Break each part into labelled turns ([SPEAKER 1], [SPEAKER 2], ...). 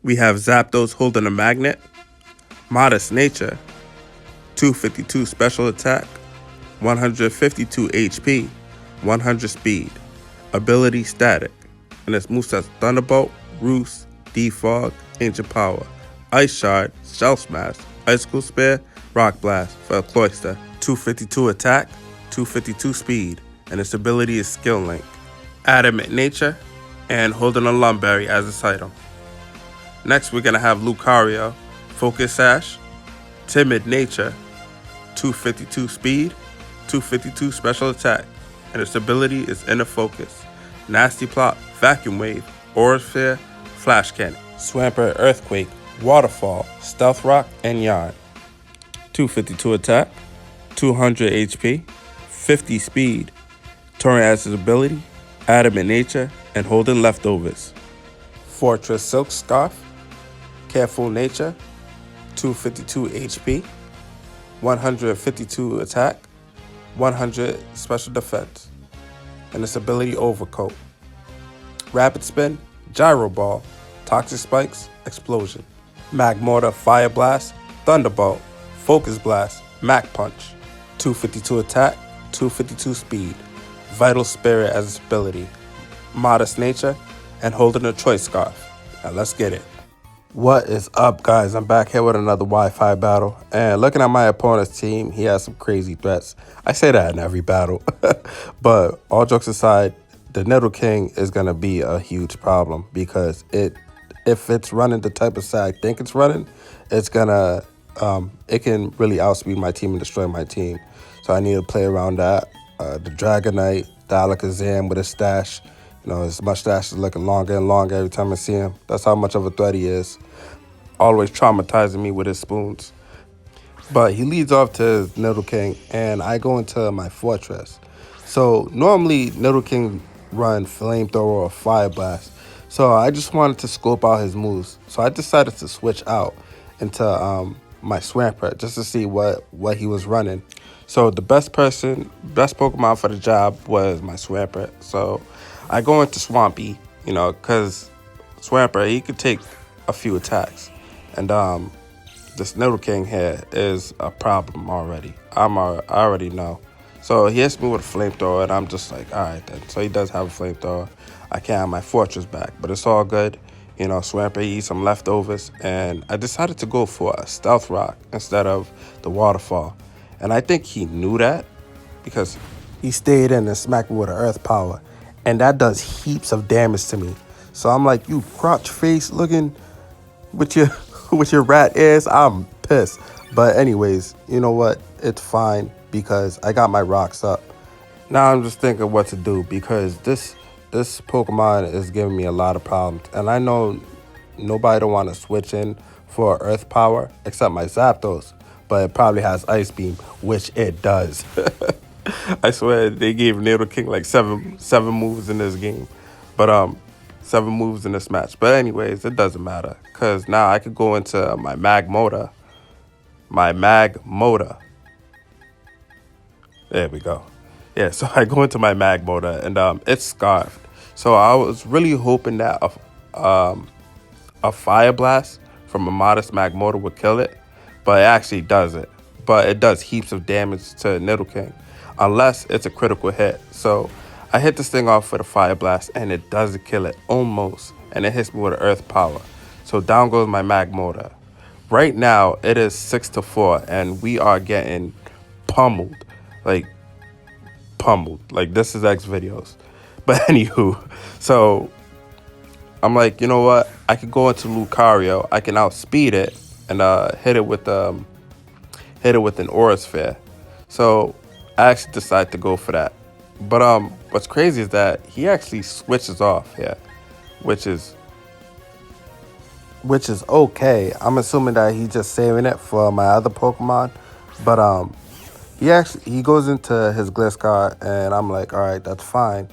[SPEAKER 1] We have Zapdos holding a magnet, Modest Nature, 252 special attack, 152 HP, 100 speed, ability static, and its movesets Thunderbolt, Roost, Defog, Ancient Power, Ice Shard, Shell Smash, Icicle Spear, Rock Blast for a Cloyster, 252 attack, 252 speed, and its ability is Skill Link, Adamant Nature, and holding a Lumberry as its item. Next we're going to have Lucario, Focus Sash, Timid Nature, 252 speed, 252 special attack, and its ability is Inner Focus, Nasty Plot, Vacuum Wave, Aura Sphere, Flash Cannon, Swampert Earthquake, Waterfall, Stealth Rock, and Yarn. 252 attack, 200 HP, 50 speed, Torrent as its ability, Adamant Nature, and holding Leftovers. Fortress Silk Scarf, Careful Nature, 252 HP, 152 attack, 100 special defense, and its ability Overcoat. Rapid Spin, Gyro Ball, Toxic Spikes, Explosion. Magmortar, Fire Blast, Thunderbolt, Focus Blast, Mac Punch. 252 attack, 252 speed, Vital Spirit as its ability, Modest Nature, and holding a Choice Scarf. Now let's get it. What is up, guys? I'm back here with another Wi-Fi battle, and looking at my opponent's team, he has some crazy threats. I say that in every battle, but all jokes aside, the Nidoking is going to be a huge problem because if it's running the type of set I think it's running, it's going to, it can really outspeed my team and destroy my team. So I need to play around that. The Dragonite, the Alakazam with his stash. You know, his mustache is looking longer and longer every time I see him. That's how much of a threat he is. Always traumatizing me with his spoons. But he leads off to his Nidoking, and I go into my Fortress. So normally Nidoking run Flamethrower or Fire Blast. So I just wanted to scope out his moves. So I decided to switch out into my Swampert just to see what he was running. So the best Pokemon for the job was my Swampert. So I go into Swampy, you know, because Swampert, he could take a few attacks. And this Nidoking here is a problem already. I already know. So he hits me with a Flamethrower, and I'm just like, all right then. So he does have a Flamethrower. I can't have my Fortress back, but it's all good. You know, Swampert eats some leftovers, and I decided to go for a Stealth Rock instead of the Waterfall. And I think he knew that because he stayed in and smacked me with an Earth Power. And that does heaps of damage to me. So I'm like, you crotch face looking with your rat ears, I'm pissed. But anyways, you know what? It's fine because I got my rocks up. Now I'm just thinking what to do because this Pokemon is giving me a lot of problems. And I know nobody don't want to switch in for Earth Power except my Zapdos. But it probably has Ice Beam, which it does. I swear they gave Nidoking like seven moves in this game. But 7 moves in this match. But anyways, it doesn't matter. Because now I could go into my Magmortar. There we go. Yeah, so I go into my Magmortar and it's Scarfed. So I was really hoping that a Fire Blast from a Modest Magmortar would kill it. But it actually doesn't. But it does heaps of damage to Nidoking. Unless it's a critical hit. So I hit this thing off with a Fire Blast and it doesn't kill it. Almost. And it hits me with an Earth Power. So down goes my Magmortar. Right now it is 6-4 and we are getting pummeled. Like this is X videos. But anywho. So I'm like, you know what? I could go into Lucario. I can outspeed it. And hit it with an Aura Sphere. So I actually decided to go for that. But what's crazy is that he actually switches off here, which is okay. I'm assuming that he's just saving it for my other Pokemon. But he goes into his Gliscor, and I'm like, all right, that's fine,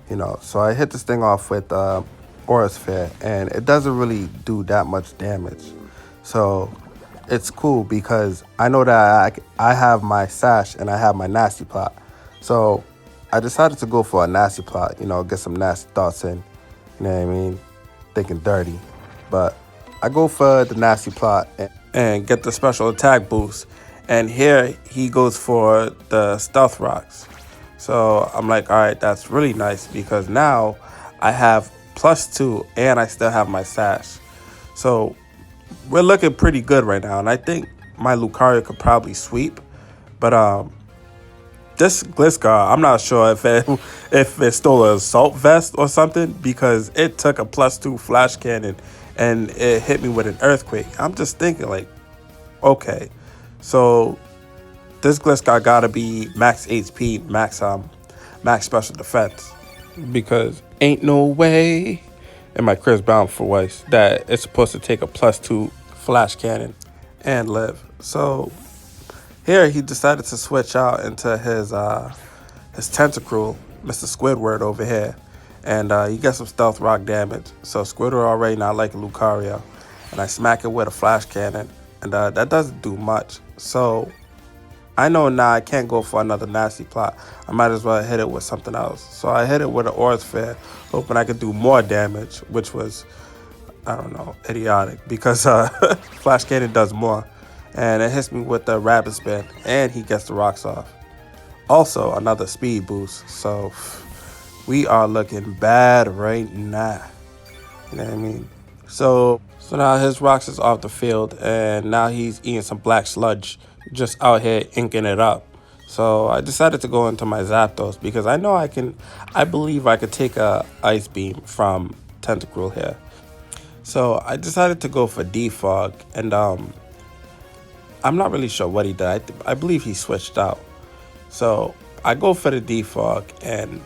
[SPEAKER 1] you know. So I hit this thing off with Aura Sphere, and it doesn't really do that much damage. So it's cool because I know that I have my Sash and I have my Nasty Plot. So I decided to go for a Nasty Plot, you know, get some nasty thoughts in, you know what I mean? Thinking dirty. But I go for the nasty plot and get the special attack boost. And here he goes for the stealth rocks. So I'm like, all right, that's really nice because now I have +2 and I still have my sash. So we're looking pretty good right now. And I think my Lucario could probably sweep. But this Gliscor, I'm not sure if it stole an assault vest or something because it took a +2 flash cannon and it hit me with an earthquake. I'm just thinking like, okay, so this Gliscor gotta be max HP, max special defense because ain't no way in my Chris Brown for voice that it's supposed to take a +2 flash cannon and live. So here he decided to switch out into his Tentacruel, Mr. Squidward over here. And he gets some stealth rock damage. So Squidward already not liking Lucario. And I smack it with a flash cannon. And that doesn't do much. So I know now I can't go for another nasty plot. I might as well hit it with something else. So I hit it with an Aura Sphere, hoping I could do more damage, which was, I don't know, idiotic. Because flash cannon does more. And it hits me with the Rapid Spin. And he gets the rocks off. Also, another speed boost. So we are looking bad right now. You know what I mean? So now his rocks is off the field. And now he's eating some black sludge. Just out here inking it up. So I decided to go into my Zapdos. Because I know I believe I could take a Ice Beam from Tentacruel here. So I decided to go for Defog. And I'm not really sure what he did. I believe he switched out. So I go for the Defog, and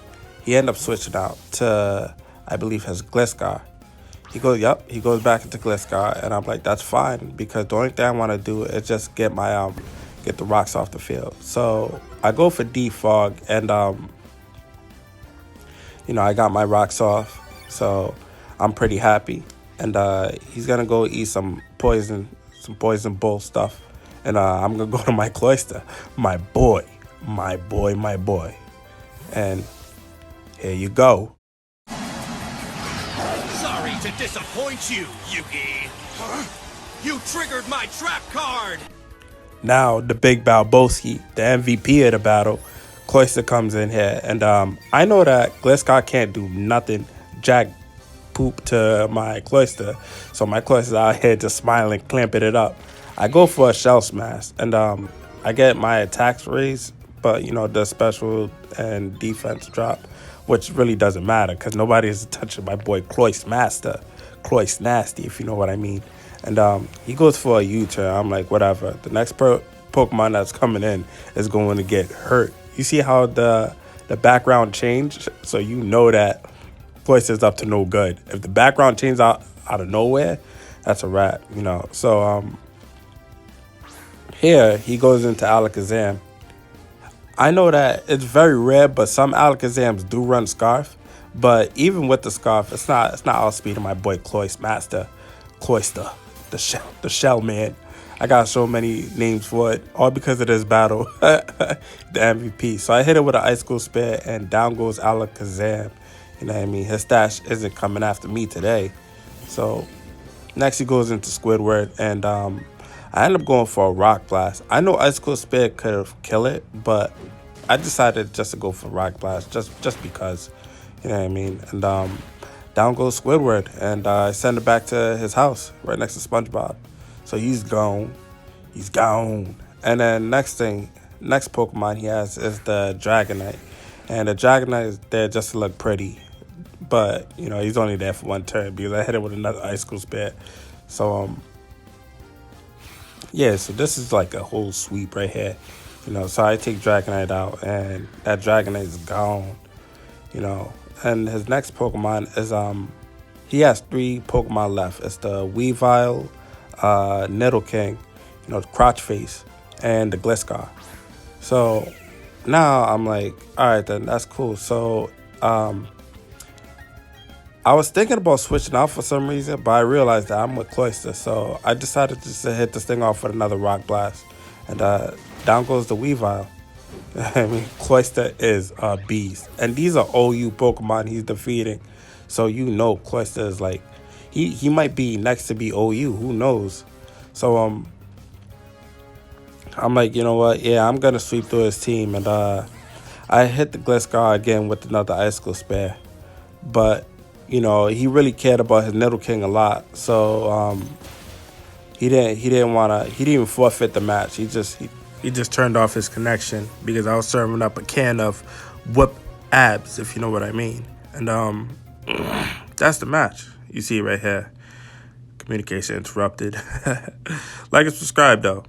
[SPEAKER 1] he ended up switching out to, I believe, his Gliscor. He goes back into Gliscor, and I'm like, that's fine, because the only thing I want to do is just get my get the rocks off the field. So I go for Defog, and I got my rocks off, so I'm pretty happy. And he's gonna go eat some poison bull stuff. And I'm going to go to my Cloyster. My boy. And here you go.
[SPEAKER 2] Sorry to disappoint you, Yugi. Huh? You triggered my trap card.
[SPEAKER 1] Now, the big Balboski, the MVP of the battle, Cloyster comes in here. And I know that Gliscor can't do nothing jack poop to my Cloyster. So my Cloyster's out here just smiling, clamping it up. I go for a Shell Smash, and I get my attacks raised, but, the special and defense drop, which really doesn't matter, because nobody is touching my boy Cloyster Master, Cloyster Nasty, if you know what I mean. And he goes for a U-turn. I'm like, whatever. The next Pokemon that's coming in is going to get hurt. You see how the background changed? So you know that Cloyster's up to no good. If the background changes out of nowhere, that's a wrap, So, here, he goes into Alakazam. I know that it's very rare, but some Alakazams do run Scarf. But even with the Scarf, it's not outspeeding my boy Cloyster, the Shell Man. I got so many names for it, all because of this battle, the MVP. So I hit it with an Ice Cold Spear, and down goes Alakazam. You know what I mean? His stash isn't coming after me today. So next he goes into Squidward, and I ended up going for a Rock Blast. I know Ice Cold Spear could have killed it, but I decided just to go for Rock Blast, just because, you know what I mean? And down goes Squidward, and I send it back to his house right next to SpongeBob. So he's gone. And then next Pokemon he has is the Dragonite. And the Dragonite is there just to look pretty. But, he's only there for one turn because I hit it with another Ice Cold Spear. So, yeah, so this is like a whole sweep right here. So I take Dragonite out, and that Dragonite is gone. And his next Pokemon is, he has 3 Pokemon left. It's the Weavile, Nidoking, Crotch Face, and the Gliscor. So now I'm like, all right, then that's cool. So I was thinking about switching out for some reason, but I realized that I'm with Cloyster, so I decided just to hit this thing off with another Rock Blast. And down goes the Weavile. I mean, Cloyster is a beast. And these are OU Pokemon he's defeating. So Cloyster is like, he might be next to be OU. Who knows? So I'm like, you know what? Yeah, I'm gonna sweep through his team, and I hit the Gliscard again with another Icicle Spare, but you know he really cared about his Nidoking King a lot, so he didn't even forfeit the match. He just turned off his connection because I was serving up a can of Whip Abs, if you know what I mean, and that's the match. You see it right here. Communication interrupted. Like and subscribe though.